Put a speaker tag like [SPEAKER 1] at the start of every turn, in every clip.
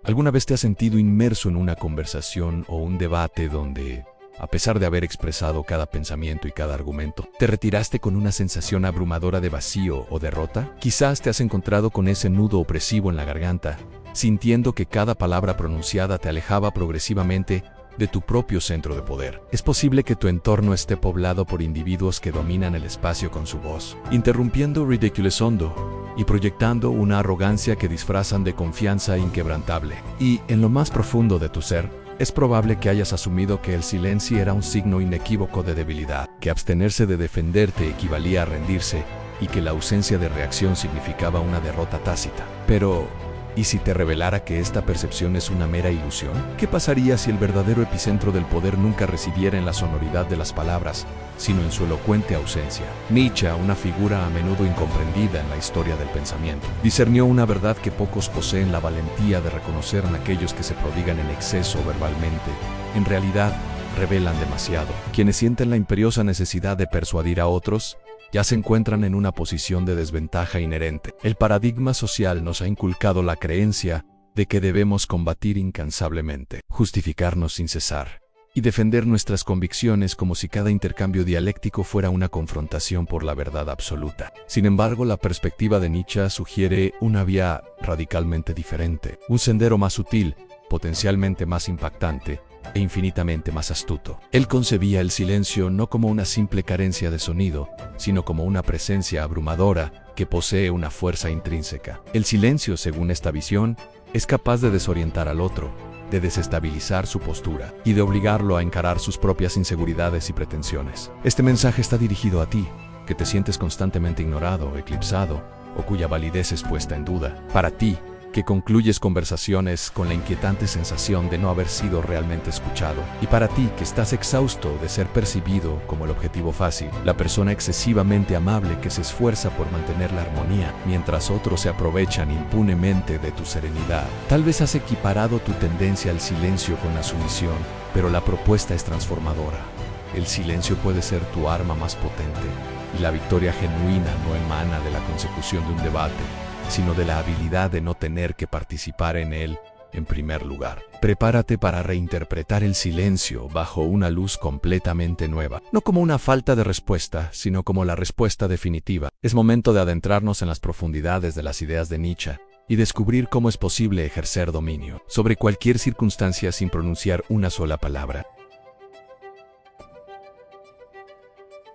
[SPEAKER 1] ¿Alguna vez te has sentido inmerso en una conversación o un debate donde, a pesar de haber expresado cada pensamiento y cada argumento, te retiraste con una sensación abrumadora de vacío o derrota? Quizás te has encontrado con ese nudo opresivo en la garganta, sintiendo que cada palabra pronunciada te alejaba progresivamente de tu propio centro de poder. Es posible que tu entorno esté poblado por individuos que dominan el espacio con su voz, interrumpiendo, ridiculizando y proyectando una arrogancia que disfrazan de confianza inquebrantable. Y, en lo más profundo de tu ser, es probable que hayas asumido que el silencio era un signo inequívoco de debilidad, que abstenerse de defenderte equivalía a rendirse y que la ausencia de reacción significaba una derrota tácita. Pero, ¿y si te revelara que esta percepción es una mera ilusión? ¿Qué pasaría si el verdadero epicentro del poder nunca residiera en la sonoridad de las palabras, sino en su elocuente ausencia? Nietzsche, una figura a menudo incomprendida en la historia del pensamiento, discernió una verdad que pocos poseen la valentía de reconocer en aquellos que se prodigan en exceso verbalmente. En realidad, revelan demasiado. Quienes sienten la imperiosa necesidad de persuadir a otros, ya se encuentran en una posición de desventaja inherente. El paradigma social nos ha inculcado la creencia de que debemos combatir incansablemente, justificarnos sin cesar y defender nuestras convicciones como si cada intercambio dialéctico fuera una confrontación por la verdad absoluta. Sin embargo, la perspectiva de Nietzsche sugiere una vía radicalmente diferente, un sendero más sutil, potencialmente más impactante e infinitamente más astuto. Él concebía el silencio no como una simple carencia de sonido, sino como una presencia abrumadora que posee una fuerza intrínseca. El silencio, según esta visión, es capaz de desorientar al otro, de desestabilizar su postura y de obligarlo a encarar sus propias inseguridades y pretensiones. Este mensaje está dirigido a ti, que te sientes constantemente ignorado, eclipsado, o cuya validez es puesta en duda. Para ti, que concluyes conversaciones con la inquietante sensación de no haber sido realmente escuchado. Y para ti, que estás exhausto de ser percibido como el objetivo fácil, la persona excesivamente amable que se esfuerza por mantener la armonía, mientras otros se aprovechan impunemente de tu serenidad. Tal vez has equiparado tu tendencia al silencio con la sumisión, pero la propuesta es transformadora. El silencio puede ser tu arma más potente, y la victoria genuina no emana de la consecución de un debate, sino de la habilidad de no tener que participar en él en primer lugar. Prepárate para reinterpretar el silencio bajo una luz completamente nueva, no como una falta de respuesta, sino como la respuesta definitiva. Es momento de adentrarnos en las profundidades de las ideas de Nietzsche y descubrir cómo es posible ejercer dominio sobre cualquier circunstancia sin pronunciar una sola palabra.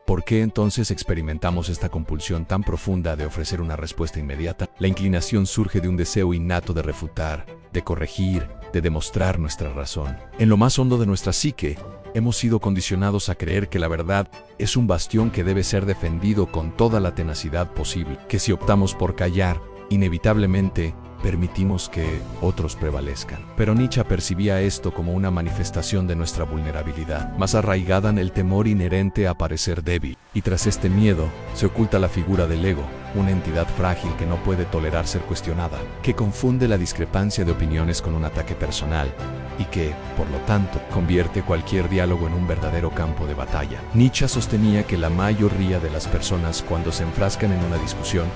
[SPEAKER 1] ¿Por qué entonces experimentamos esta compulsión tan profunda de ofrecer una respuesta inmediata? La inclinación surge de un deseo innato de refutar, de corregir, de demostrar nuestra razón. En lo más hondo de nuestra psique, hemos sido condicionados a creer que la verdad es un bastión que debe ser defendido con toda la tenacidad posible, que si optamos por callar, inevitablemente permitimos que otros prevalezcan. Pero Nietzsche percibía esto como una manifestación de nuestra vulnerabilidad, más arraigada en el temor inherente a parecer débil. Y tras este miedo, se oculta la figura del ego, una entidad frágil que no puede tolerar ser cuestionada, que confunde la discrepancia de opiniones con un ataque personal, y que, por lo tanto, convierte cualquier diálogo en un verdadero campo de batalla. Nietzsche sostenía que la mayoría de las personas, cuando se enfrascan en una discusión,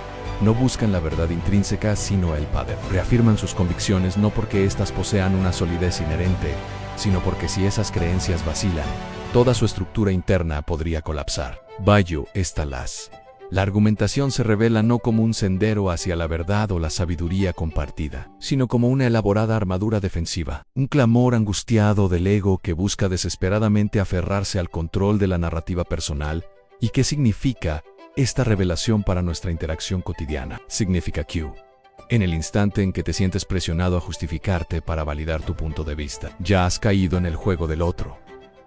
[SPEAKER 1] no buscan la verdad intrínseca, sino el poder. Reafirman sus convicciones no porque éstas posean una solidez inherente, sino porque si esas creencias vacilan, toda su estructura interna podría colapsar. Bayo Estalas. La argumentación se revela no como un sendero hacia la verdad o la sabiduría compartida, sino como una elaborada armadura defensiva, un clamor angustiado del ego que busca desesperadamente aferrarse al control de la narrativa personal. ¿Y qué significa esta revelación para nuestra interacción cotidiana? Significa que, en el instante en que te sientes presionado a justificarte para validar tu punto de vista, ya has caído en el juego del otro,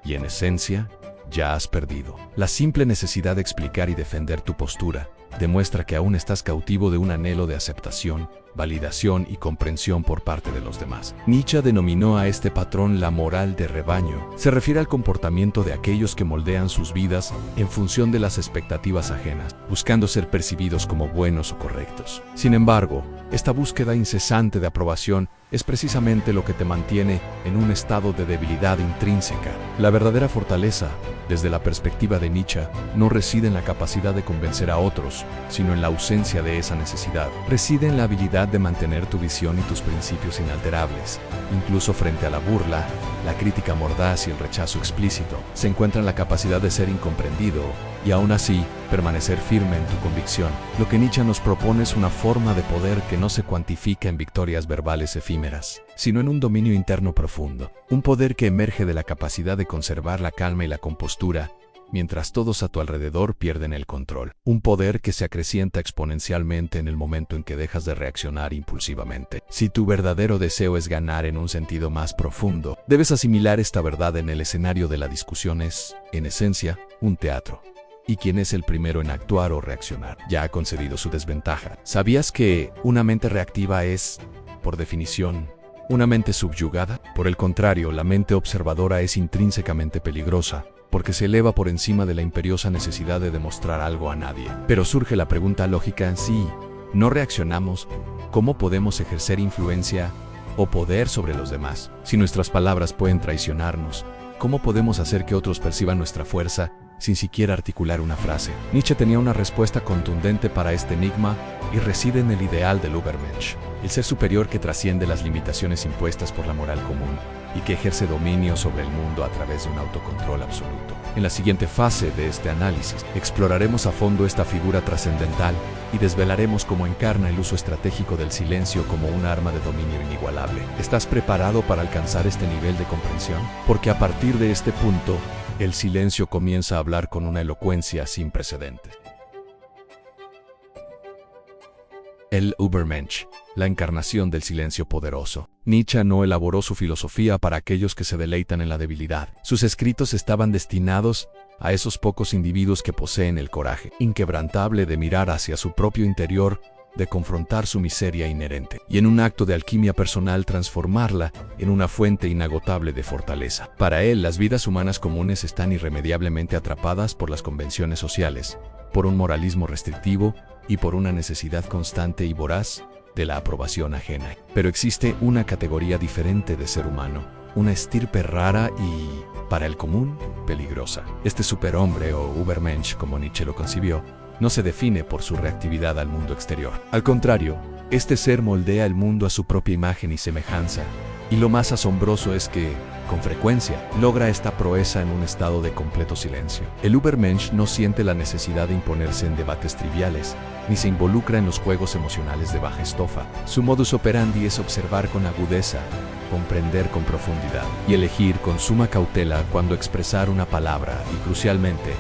[SPEAKER 1] y en esencia, ya has perdido. La simple necesidad de explicar y defender tu postura demuestra que aún estás cautivo de un anhelo de aceptación, validación y comprensión por parte de los demás. Nietzsche denominó a este patrón la moral de rebaño. Se refiere al comportamiento de aquellos que moldean sus vidas en función de las expectativas ajenas, buscando ser percibidos como buenos o correctos. Sin embargo, esta búsqueda incesante de aprobación es precisamente lo que te mantiene en un estado de debilidad intrínseca. La verdadera fortaleza, desde la perspectiva de Nietzsche, no reside en la capacidad de convencer a otros, sino en la ausencia de esa necesidad. Reside en la habilidad de mantener tu visión y tus principios inalterables. Incluso frente a la burla, la crítica mordaz y el rechazo explícito, se encuentra en la capacidad de ser incomprendido y aún así permanecer firme en tu convicción. Lo que Nietzsche nos propone es una forma de poder que no se cuantifica en victorias verbales efímeras, sino en un dominio interno profundo. Un poder que emerge de la capacidad de conservar la calma y la compostura, mientras todos a tu alrededor pierden el control. Un poder que se acrecienta exponencialmente en el momento en que dejas de reaccionar impulsivamente. Si tu verdadero deseo es ganar en un sentido más profundo, debes asimilar esta verdad en el escenario de la discusión es, en esencia, un teatro. Y quien es el primero en actuar o reaccionar, ya ha concedido su desventaja. ¿Sabías que una mente reactiva es, por definición, una mente subyugada? Por el contrario, la mente observadora es intrínsecamente peligrosa, porque se eleva por encima de la imperiosa necesidad de demostrar algo a nadie. Pero surge la pregunta lógica: si no reaccionamos, ¿cómo podemos ejercer influencia o poder sobre los demás? Si nuestras palabras pueden traicionarnos, ¿cómo podemos hacer que otros perciban nuestra fuerza sin siquiera articular una frase? Nietzsche tenía una respuesta contundente para este enigma y reside en el ideal del Übermensch, el ser superior que trasciende las limitaciones impuestas por la moral común y que ejerce dominio sobre el mundo a través de un autocontrol absoluto. En la siguiente fase de este análisis, exploraremos a fondo esta figura trascendental y desvelaremos cómo encarna el uso estratégico del silencio como un arma de dominio inigualable. ¿Estás preparado para alcanzar este nivel de comprensión? Porque a partir de este punto, el silencio comienza a hablar con una elocuencia sin precedentes. El Übermensch, la encarnación del silencio poderoso. Nietzsche no elaboró su filosofía para aquellos que se deleitan en la debilidad. Sus escritos estaban destinados a esos pocos individuos que poseen el coraje inquebrantable de mirar hacia su propio interior, de confrontar su miseria inherente y en un acto de alquimia personal transformarla en una fuente inagotable de fortaleza. Para él, las vidas humanas comunes están irremediablemente atrapadas por las convenciones sociales, por un moralismo restrictivo y por una necesidad constante y voraz de la aprobación ajena. Pero existe una categoría diferente de ser humano, una estirpe rara y, para el común, peligrosa. Este superhombre o Übermensch, como Nietzsche lo concibió, no se define por su reactividad al mundo exterior. Al contrario, este ser moldea el mundo a su propia imagen y semejanza, y lo más asombroso es que, con frecuencia, logra esta proeza en un estado de completo silencio. El Übermensch no siente la necesidad de imponerse en debates triviales, ni se involucra en los juegos emocionales de baja estofa. Su modus operandi es observar con agudeza, comprender con profundidad, y elegir con suma cautela cuándo expresar una palabra y, crucialmente,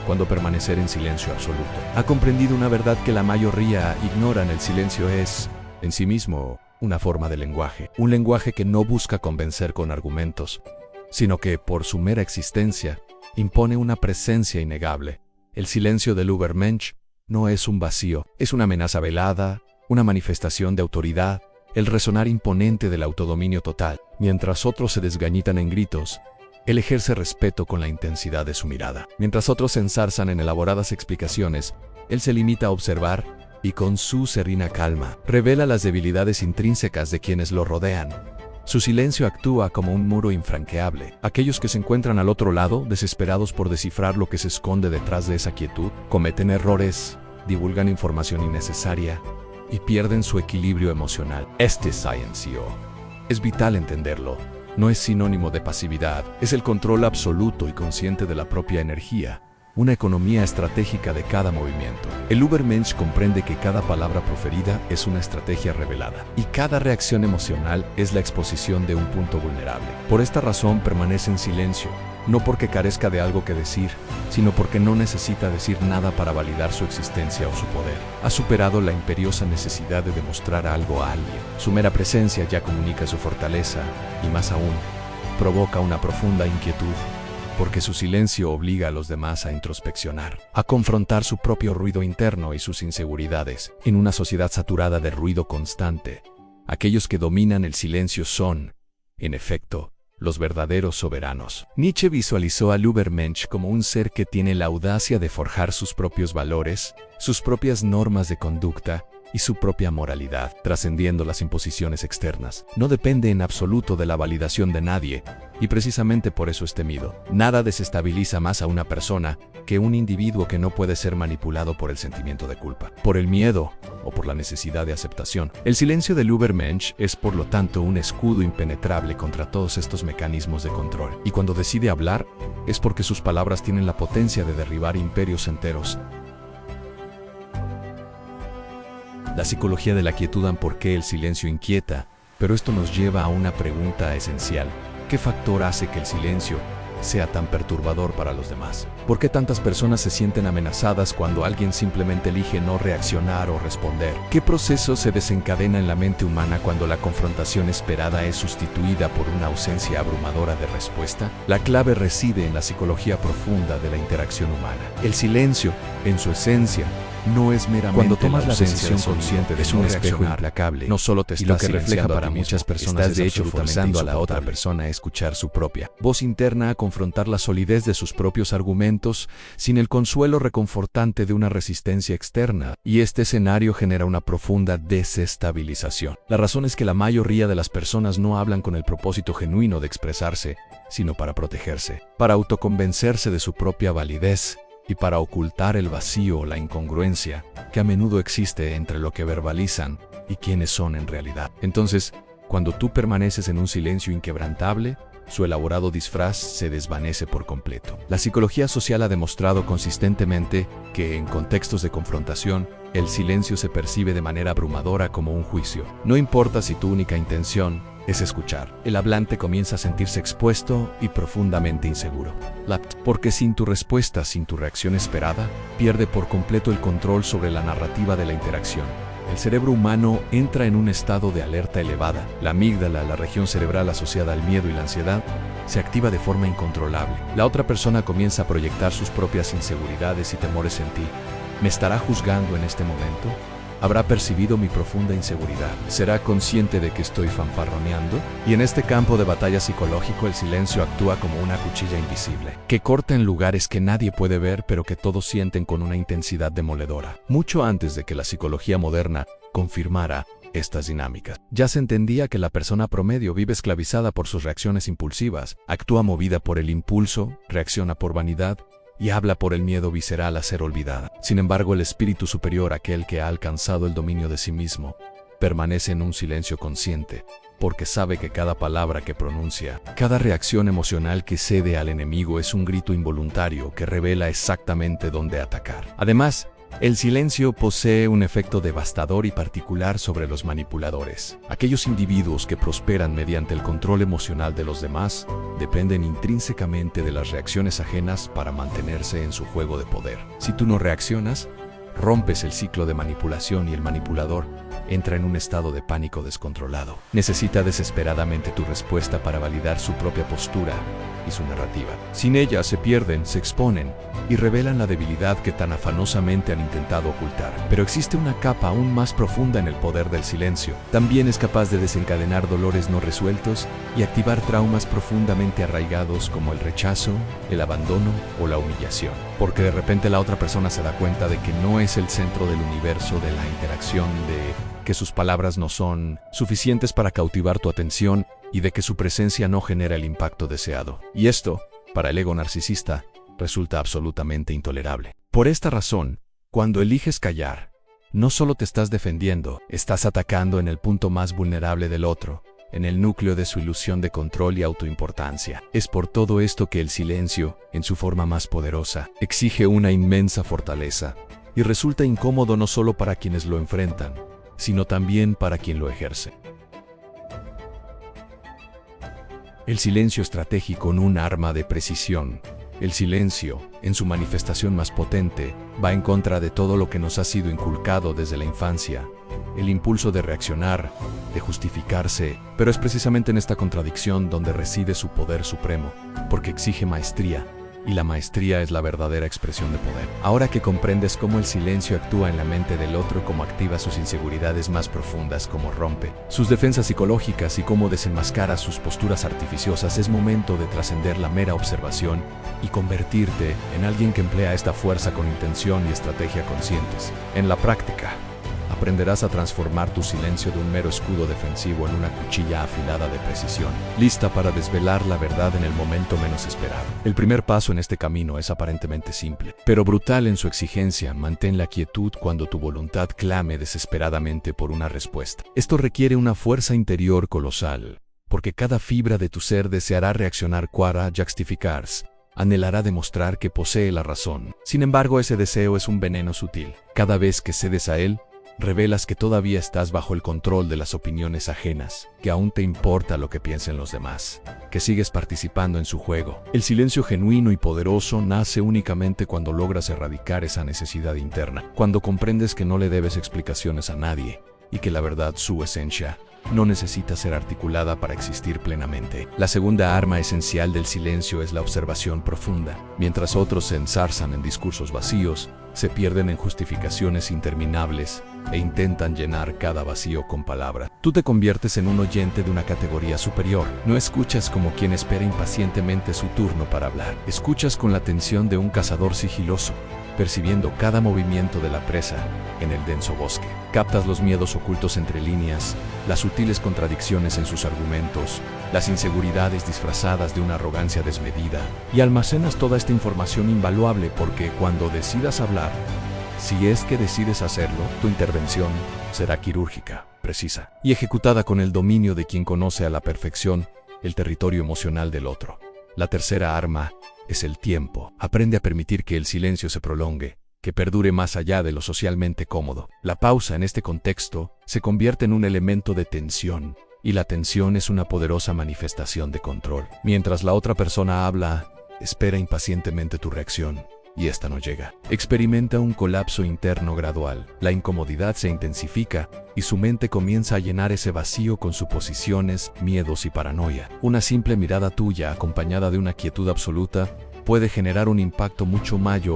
[SPEAKER 1] cuando permanecer en silencio absoluto. Ha comprendido una verdad que la mayoría ignoran: el silencio es, en sí mismo, una forma de lenguaje. Un lenguaje que no busca convencer con argumentos, sino que, por su mera existencia, impone una presencia innegable. El silencio del Übermensch no es un vacío, es una amenaza velada, una manifestación de autoridad, el resonar imponente del autodominio total. Mientras otros se desgañitan en gritos, él ejerce respeto con la intensidad de su mirada. Mientras otros se ensarzan en elaboradas explicaciones, él se limita a observar y con su serena calma revela las debilidades intrínsecas de quienes lo rodean. Su silencio actúa como un muro infranqueable. Aquellos que se encuentran al otro lado, desesperados por descifrar lo que se esconde detrás de esa quietud, cometen errores, divulgan información innecesaria y pierden su equilibrio emocional. Este silencio es vital entenderlo. No es sinónimo de pasividad, es el control absoluto y consciente de la propia energía, una economía estratégica de cada movimiento. El Übermensch comprende que cada palabra proferida es una estrategia revelada, y cada reacción emocional es la exposición de un punto vulnerable. Por esta razón permanece en silencio, no porque carezca de algo que decir, sino porque no necesita decir nada para validar su existencia o su poder. Ha superado la imperiosa necesidad de demostrar algo a alguien. Su mera presencia ya comunica su fortaleza, y más aún, provoca una profunda inquietud, porque su silencio obliga a los demás a introspeccionar, a confrontar su propio ruido interno y sus inseguridades. En una sociedad saturada de ruido constante, aquellos que dominan el silencio son, en efecto, los verdaderos soberanos. Nietzsche visualizó al Übermensch como un ser que tiene la audacia de forjar sus propios valores, sus propias normas de conducta y su propia moralidad, trascendiendo las imposiciones externas. No depende en absoluto de la validación de nadie, y precisamente por eso es temido. Nada desestabiliza más a una persona que un individuo que no puede ser manipulado por el sentimiento de culpa, por el miedo o por la necesidad de aceptación. El silencio del Übermensch es, por lo tanto, un escudo impenetrable contra todos estos mecanismos de control. Y cuando decide hablar, es porque sus palabras tienen la potencia de derribar imperios enteros. La psicología de la quietud dan por qué el silencio inquieta, pero esto nos lleva a una pregunta esencial. ¿Qué factor hace que el silencio sea tan perturbador para los demás? ¿Por qué tantas personas se sienten amenazadas cuando alguien simplemente elige no reaccionar o responder? ¿Qué proceso se desencadena en la mente humana cuando la confrontación esperada es sustituida por una ausencia abrumadora de respuesta? La clave reside en la psicología profunda de la interacción humana. El silencio, en su esencia, no es meramente cuando tomas la decisión consciente de es un espejo implacable. No solo te está refleja para muchas personas, estás de hecho forzando a la otra persona a escuchar su propia voz interna, a confrontar la solidez de sus propios argumentos sin el consuelo reconfortante de una resistencia externa, y este escenario genera una profunda desestabilización. La razón es que la mayoría de las personas no hablan con el propósito genuino de expresarse, sino para protegerse, para autoconvencerse de su propia validez y para ocultar el vacío o la incongruencia que a menudo existe entre lo que verbalizan y quiénes son en realidad. Entonces, cuando tú permaneces en un silencio inquebrantable, su elaborado disfraz se desvanece por completo. La psicología social ha demostrado consistentemente que, en contextos de confrontación, el silencio se percibe de manera abrumadora como un juicio. No importa si tu única intención es escuchar. El hablante comienza a sentirse expuesto y profundamente inseguro. Porque sin tu respuesta, sin tu reacción esperada, pierde por completo el control sobre la narrativa de la interacción. El cerebro humano entra en un estado de alerta elevada. La amígdala, la región cerebral asociada al miedo y la ansiedad, se activa de forma incontrolable. La otra persona comienza a proyectar sus propias inseguridades y temores en ti. ¿Me estará juzgando en este momento? ¿Habrá percibido mi profunda inseguridad? ¿Será consciente de que estoy fanfarroneando? Y en este campo de batalla psicológico, el silencio actúa como una cuchilla invisible, que corta en lugares que nadie puede ver, pero que todos sienten con una intensidad demoledora. Mucho antes de que la psicología moderna confirmara estas dinámicas, ya se entendía que la persona promedio vive esclavizada por sus reacciones impulsivas, actúa movida por el impulso, reacciona por vanidad, y habla por el miedo visceral a ser olvidada. Sin embargo, el espíritu superior, aquel que ha alcanzado el dominio de sí mismo, permanece en un silencio consciente, porque sabe que cada palabra que pronuncia, cada reacción emocional que cede al enemigo es un grito involuntario que revela exactamente dónde atacar. Además, el silencio posee un efecto devastador y particular sobre los manipuladores. Aquellos individuos que prosperan mediante el control emocional de los demás dependen intrínsecamente de las reacciones ajenas para mantenerse en su juego de poder. Si tú no reaccionas, rompes el ciclo de manipulación y el manipulador entra en un estado de pánico descontrolado. Necesita desesperadamente tu respuesta para validar su propia postura y su narrativa. Sin ella se pierden, se exponen y revelan la debilidad que tan afanosamente han intentado ocultar. Pero existe una capa aún más profunda en el poder del silencio. También es capaz de desencadenar dolores no resueltos y activar traumas profundamente arraigados como el rechazo, el abandono o la humillación. Porque de repente la otra persona se da cuenta de que no es el centro del universo de la interacción, de que sus palabras no son suficientes para cautivar tu atención y de que su presencia no genera el impacto deseado. Y esto, para el ego narcisista, resulta absolutamente intolerable. Por esta razón, cuando eliges callar, no solo te estás defendiendo, estás atacando en el punto más vulnerable del otro, en el núcleo de su ilusión de control y autoimportancia. Es por todo esto que el silencio, en su forma más poderosa, exige una inmensa fortaleza y resulta incómodo no solo para quienes lo enfrentan, sino también para quien lo ejerce. El silencio estratégico, un arma de precisión. El silencio, en su manifestación más potente, va en contra de todo lo que nos ha sido inculcado desde la infancia. El impulso de reaccionar, de justificarse, pero es precisamente en esta contradicción donde reside su poder supremo, porque exige maestría, y la maestría es la verdadera expresión de poder. Ahora que comprendes cómo el silencio actúa en la mente del otro, cómo activa sus inseguridades más profundas, cómo rompe sus defensas psicológicas y cómo desenmascara sus posturas artificiosas, es momento de trascender la mera observación y convertirte en alguien que emplea esta fuerza con intención y estrategia conscientes. En la práctica, aprenderás a transformar tu silencio de un mero escudo defensivo en una cuchilla afilada de precisión, lista para desvelar la verdad en el momento menos esperado. El primer paso en este camino es aparentemente simple, pero brutal en su exigencia. Mantén la quietud cuando tu voluntad clame desesperadamente por una respuesta. Esto requiere una fuerza interior colosal, porque cada fibra de tu ser deseará reaccionar para justificarse. Anhelará demostrar que posee la razón. Sin embargo, ese deseo es un veneno sutil. Cada vez que cedes a él, revelas que todavía estás bajo el control de las opiniones ajenas, que aún te importa lo que piensen los demás, que sigues participando en su juego. El silencio genuino y poderoso nace únicamente cuando logras erradicar esa necesidad interna, cuando comprendes que no le debes explicaciones a nadie y que la verdad, su esencia, no necesita ser articulada para existir plenamente. La segunda arma esencial del silencio es la observación profunda. Mientras otros se ensarzan en discursos vacíos, se pierden en justificaciones interminables e intentan llenar cada vacío con palabras, tú te conviertes en un oyente de una categoría superior. No escuchas como quien espera impacientemente su turno para hablar. Escuchas con la atención de un cazador sigiloso, percibiendo cada movimiento de la presa en el denso bosque. Captas los miedos ocultos entre líneas, las sutiles contradicciones en sus argumentos, las inseguridades disfrazadas de una arrogancia desmedida, y almacenas toda esta información invaluable porque cuando decidas hablar, si es que decides hacerlo, tu intervención será quirúrgica, precisa y ejecutada con el dominio de quien conoce a la perfección el territorio emocional del otro. La tercera arma es el tiempo. Aprende a permitir que el silencio se prolongue, que perdure más allá de lo socialmente cómodo. La pausa en este contexto se convierte en un elemento de tensión, y la tensión es una poderosa manifestación de control. Mientras la otra persona habla, espera impacientemente tu reacción, y esta no llega. Experimenta un colapso interno gradual. La incomodidad se intensifica y su mente comienza a llenar ese vacío con suposiciones, miedos y paranoia. Una simple mirada tuya, acompañada de una quietud absoluta, puede generar un impacto mucho mayor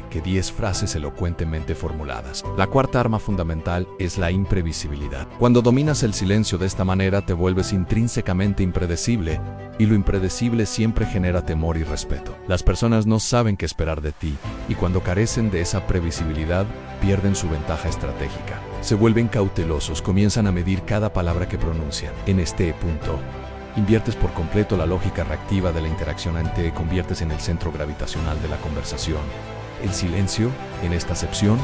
[SPEAKER 1] que 10 frases elocuentemente formuladas. La cuarta arma fundamental es la imprevisibilidad. Cuando dominas el silencio de esta manera, te vuelves intrínsecamente impredecible, y lo impredecible siempre genera temor y respeto. Las personas no saben qué esperar de ti, y cuando carecen de esa previsibilidad, pierden su ventaja estratégica. Se vuelven cautelosos, comienzan a medir cada palabra que pronuncian. En este punto, inviertes por completo la lógica reactiva de la interacción, te conviertes en el centro gravitacional de la conversación. El silencio, en esta acepción,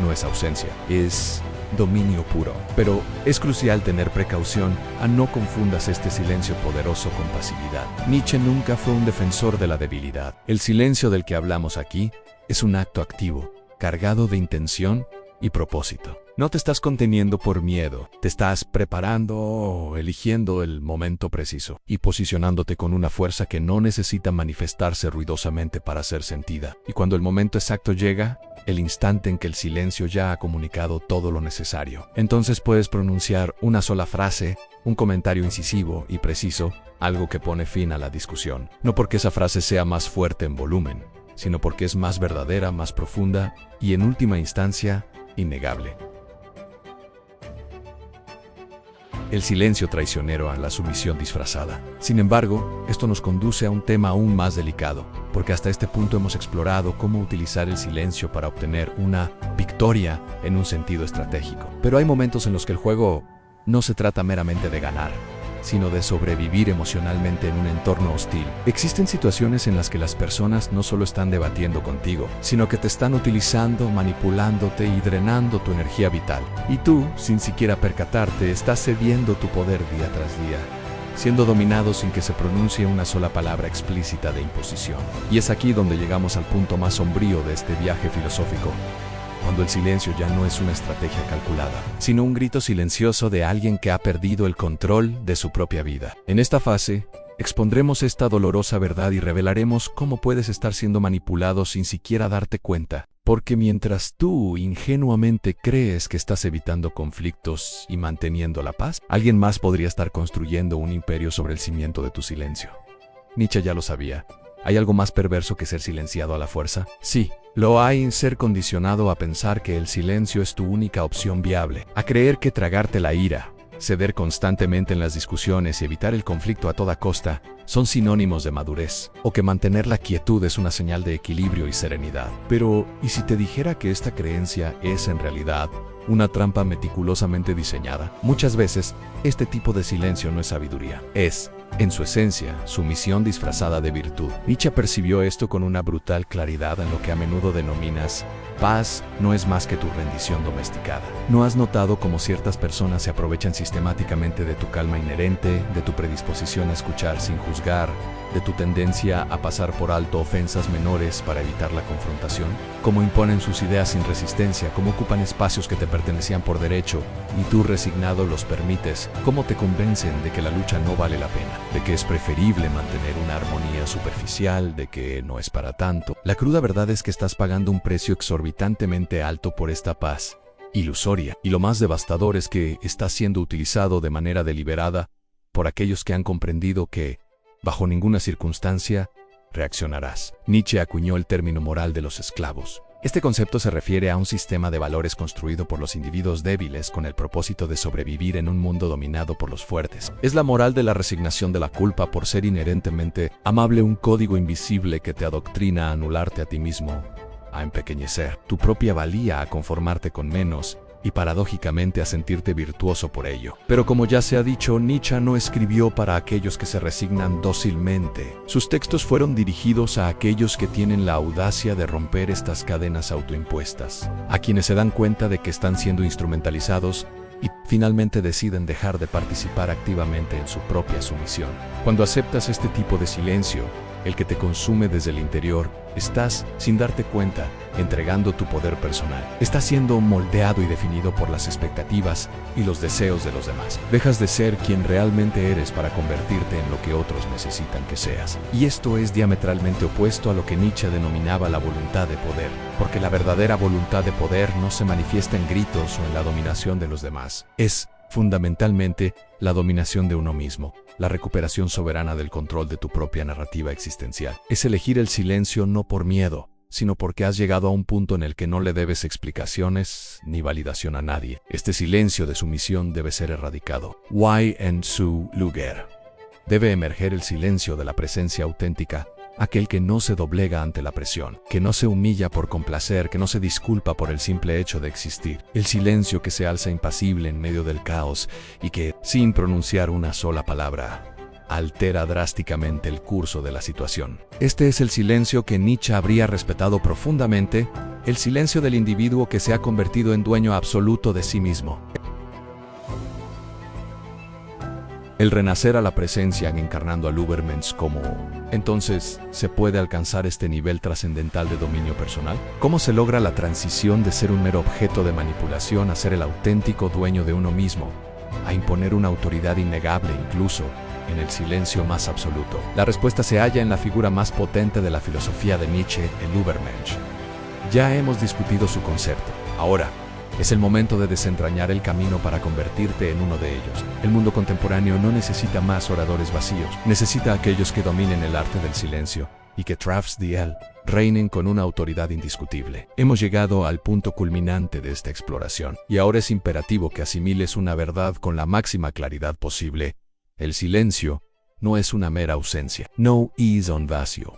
[SPEAKER 1] no es ausencia, es dominio puro. Pero es crucial tener precaución a no confundas este silencio poderoso con pasividad. Nietzsche nunca fue un defensor de la debilidad. El silencio del que hablamos aquí es un acto activo, cargado de intención y propósito. No te estás conteniendo por miedo, te estás preparando o eligiendo el momento preciso y posicionándote con una fuerza que no necesita manifestarse ruidosamente para ser sentida. Y cuando el momento exacto llega, el instante en que el silencio ya ha comunicado todo lo necesario, entonces puedes pronunciar una sola frase, un comentario incisivo y preciso, algo que pone fin a la discusión. No porque esa frase sea más fuerte en volumen, sino porque es más verdadera, más profunda y, en última instancia, innegable. El silencio traicionero a la sumisión disfrazada. Sin embargo, esto nos conduce a un tema aún más delicado, porque hasta este punto hemos explorado cómo utilizar el silencio para obtener una victoria en un sentido estratégico. Pero hay momentos en los que el juego no se trata meramente de ganar, sino de sobrevivir emocionalmente en un entorno hostil. Existen situaciones en las que las personas no solo están debatiendo contigo, sino que te están utilizando, manipulándote y drenando tu energía vital. Y tú, sin siquiera percatarte, estás cediendo tu poder día tras día, siendo dominado sin que se pronuncie una sola palabra explícita de imposición. Y es aquí donde llegamos al punto más sombrío de este viaje filosófico, cuando el silencio ya no es una estrategia calculada, sino un grito silencioso de alguien que ha perdido el control de su propia vida. En esta fase, expondremos esta dolorosa verdad y revelaremos cómo puedes estar siendo manipulado sin siquiera darte cuenta. Porque mientras tú ingenuamente crees que estás evitando conflictos y manteniendo la paz, alguien más podría estar construyendo un imperio sobre el cimiento de tu silencio. Nietzsche ya lo sabía, ¿Hay algo más perverso que ser silenciado a la fuerza? Sí, lo hay en ser condicionado a pensar que el silencio es tu única opción viable, a creer que tragarte la ira, ceder constantemente en las discusiones y evitar el conflicto a toda costa son sinónimos de madurez, o que mantener la quietud es una señal de equilibrio y serenidad. Pero, ¿y si te dijera que esta creencia es en realidad una trampa meticulosamente diseñada? Muchas veces, este tipo de silencio no es sabiduría, es, en su esencia, sumisión disfrazada de virtud. Nietzsche percibió esto con una brutal claridad en lo que a menudo denominas paz no es más que tu rendición domesticada. ¿No has notado cómo ciertas personas se aprovechan sistemáticamente de tu calma inherente, de tu predisposición a escuchar sin juzgar, de tu tendencia a pasar por alto ofensas menores para evitar la confrontación? Cómo imponen sus ideas sin resistencia, cómo ocupan espacios que te pertenecían por derecho y tú resignado los permites, cómo te convencen de que la lucha no vale la pena, de que es preferible mantener una armonía superficial, de que no es para tanto. La cruda verdad es que estás pagando un precio exorbitantemente alto por esta paz ilusoria, y lo más devastador es que está siendo utilizado de manera deliberada por aquellos que han comprendido que, bajo ninguna circunstancia, reaccionarás. Nietzsche acuñó el término moral de los esclavos. Este concepto se refiere a un sistema de valores construido por los individuos débiles con el propósito de sobrevivir en un mundo dominado por los fuertes. Es la moral de la resignación de la culpa por ser inherentemente amable, un código invisible que te adoctrina a anularte a ti mismo, a empequeñecer tu propia valía, a conformarte con menos y paradójicamente a sentirte virtuoso por ello. Pero como ya se ha dicho, Nietzsche no escribió para aquellos que se resignan dócilmente. Sus textos fueron dirigidos a aquellos que tienen la audacia de romper estas cadenas autoimpuestas, a quienes se dan cuenta de que están siendo instrumentalizados y finalmente deciden dejar de participar activamente en su propia sumisión. Cuando aceptas este tipo de silencio, el que te consume desde el interior, estás, sin darte cuenta, entregando tu poder personal. Estás siendo moldeado y definido por las expectativas y los deseos de los demás. Dejas de ser quien realmente eres para convertirte en lo que otros necesitan que seas. Y esto es diametralmente opuesto a lo que Nietzsche denominaba la voluntad de poder, porque la verdadera voluntad de poder no se manifiesta en gritos o en la dominación de los demás. Es, fundamentalmente, la dominación de uno mismo, la recuperación soberana del control de tu propia narrativa existencial. Es elegir el silencio no por miedo, sino porque has llegado a un punto en el que no le debes explicaciones ni validación a nadie. Este silencio de sumisión debe ser erradicado. En su lugar debe emerger el silencio de la presencia auténtica, aquel que no se doblega ante la presión, que no se humilla por complacer, que no se disculpa por el simple hecho de existir. El silencio que se alza impasible en medio del caos y que, sin pronunciar una sola palabra, altera drásticamente el curso de la situación. Este es el silencio que Nietzsche habría respetado profundamente, el silencio del individuo que se ha convertido en dueño absoluto de sí mismo. El renacer a la presencia encarnando al Übermensch como... Entonces, ¿se puede alcanzar este nivel trascendental de dominio personal? ¿Cómo se logra la transición de ser un mero objeto de manipulación a ser el auténtico dueño de uno mismo, a imponer una autoridad innegable incluso en el silencio más absoluto? La respuesta se halla en la figura más potente de la filosofía de Nietzsche, el Übermensch. Ya hemos discutido su concepto. Ahora, es el momento de desentrañar el camino para convertirte en uno de ellos. El mundo contemporáneo no necesita más oradores vacíos. Necesita a aquellos que dominen el arte del silencio y que tras de él reinen con una autoridad indiscutible. Hemos llegado al punto culminante de esta exploración y ahora es imperativo que asimiles una verdad con la máxima claridad posible. El silencio no es una mera ausencia. No es un vacío.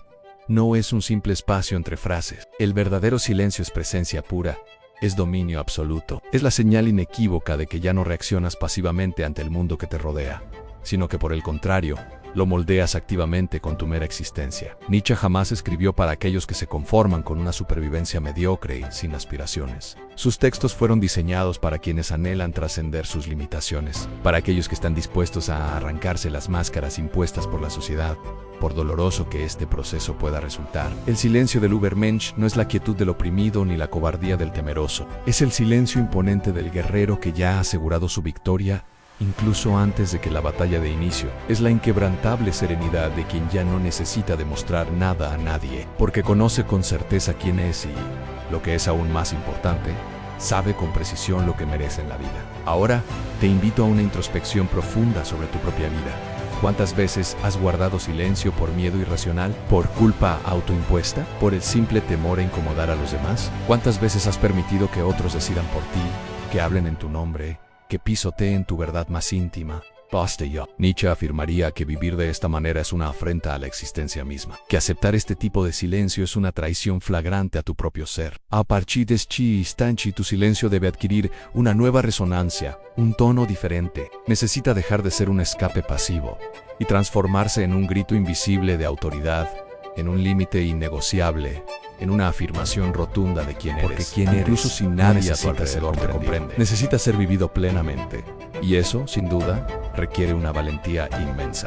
[SPEAKER 1] No es un simple espacio entre frases. El verdadero silencio es presencia pura. Es dominio absoluto. Es la señal inequívoca de que ya no reaccionas pasivamente ante el mundo que te rodea, sino que por el contrario, lo moldeas activamente con tu mera existencia. Nietzsche jamás escribió para aquellos que se conforman con una supervivencia mediocre y sin aspiraciones. Sus textos fueron diseñados para quienes anhelan trascender sus limitaciones, para aquellos que están dispuestos a arrancarse las máscaras impuestas por la sociedad, por doloroso que este proceso pueda resultar. El silencio del Übermensch no es la quietud del oprimido ni la cobardía del temeroso. Es el silencio imponente del guerrero que ya ha asegurado su victoria incluso antes de que la batalla dé inicio. Es la inquebrantable serenidad de quien ya no necesita demostrar nada a nadie, porque conoce con certeza quién es y, lo que es aún más importante, sabe con precisión lo que merece en la vida. Ahora, te invito a una introspección profunda sobre tu propia vida. ¿Cuántas veces has guardado silencio por miedo irracional, por culpa autoimpuesta, por el simple temor a incomodar a los demás? ¿Cuántas veces has permitido que otros decidan por ti, que hablen en tu nombre, que pisoteen tu verdad más íntima? Basta ya. Nietzsche afirmaría que vivir de esta manera es una afrenta a la existencia misma, que aceptar este tipo de silencio es una traición flagrante a tu propio ser. A partir de este instante tu silencio debe adquirir una nueva resonancia, un tono diferente. Necesita dejar de ser un escape pasivo y transformarse en un grito invisible de autoridad, en un límite innegociable, en una afirmación rotunda de quién eres. Porque quién eres, incluso si nadie a tu alrededor te comprende, necesita ser vivido plenamente. Y eso, sin duda, requiere una valentía inmensa.